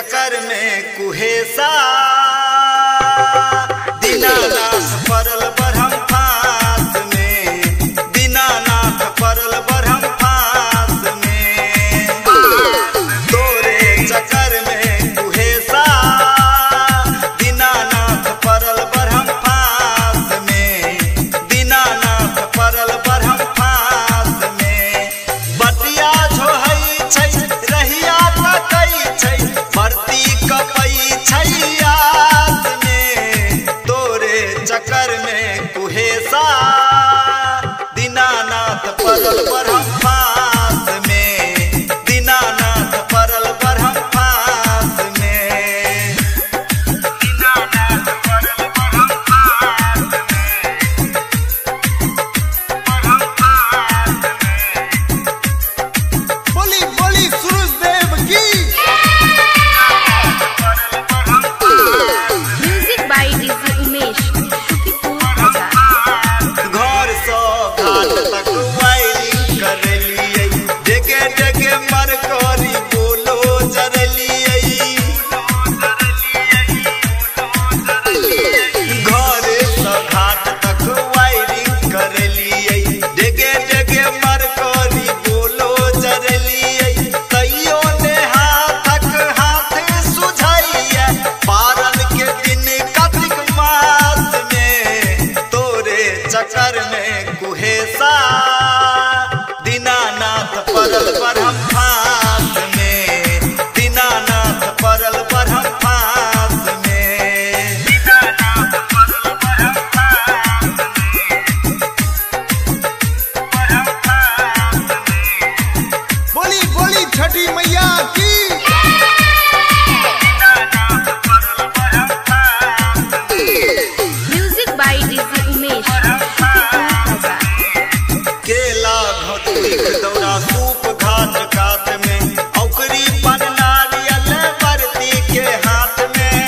चक्कर में कुहेसा दीनानाथ परल बरहम फास में, दीनानाथ परल बरहम फास में। तोरे चक्कर में कुहेसा दीनानाथ परल बरहम फास में, दीनानाथ परल बरहम फास में। बतिया झोहई छै रहिया तकई छै, भर्ती कपई छै आस में। तोरे चक्कर में कुहेसा दीनानाथ परल बरहम फास में, दीनानाथ परल बरहम फास में। दीनानाथ परल बरहम फास में, बरहम फास में। बोली बोली सूरज देव की। Music by DJ Umesh, Shukipur Bazar. घर सो घाट तक वायरिंग करलियै, जगह जगह मरकरी बोलो जरलियै। घर सो घाट तक वायरिंग करलियै, जगह जगह मरकरी बोलो जरलियै। तैयो ने हाथक हाथ सुझाइया, पारन के दिन कार्तिक मास में। तोरे चक्कर में कुहेसा दीनानाथ परल बरहम फास में, दीनानाथ परल बरहम फास में। दीनानाथ परल बरहम फास में, बरहम फास में। बोली बोली छठी मैया की। दीनानाथ परल बरहम फास में। Music by DJ Umesh, Shukipur Bazar. केला घोटुक दौरा सूप घाट कात में, औकरी पन नारियल बरती के हाथ में।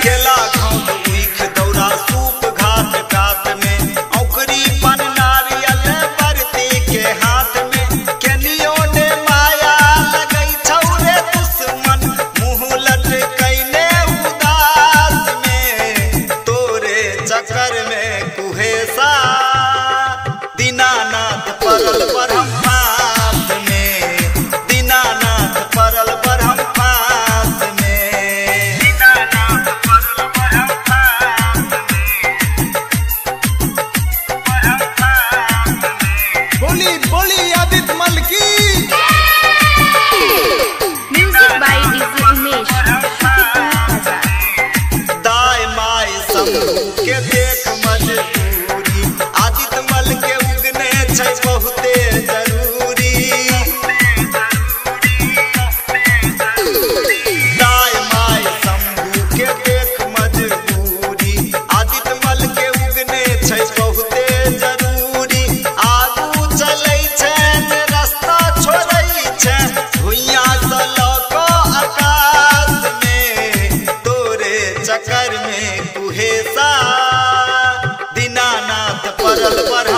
केला घोटुक दौरा सूप घाट कात में, औकरी पन नारियल बरती के हाथ में। केनियो ने माया लगई छौरे दुश्मन, मुँह लटकैने उदास में। तोरे चक्कर में कुहेसा दीनानाथ परल बरहम फास में, दीनानाथ परल बरहम फास में। दीनानाथ परल बरहम फास में, बरहम फास में। बोली बोली आदित्य मल की। Music by DJ Umesh, Shukipur Bazar. दाय माय शंभू के देख मजबूरी, आदित्य मल के उगने छै बहुते जरूरी। दाय माय शंभू के देख मजबूरी, आदित्य मल के उगने छै बहुते जरूरी। आगू चलै छै रास्ता छोड़ै छै, भुइयां सँ लऽ कऽ आकाश में। तोरे चक्कर में कुहेसा दीनानाथ परल बरहम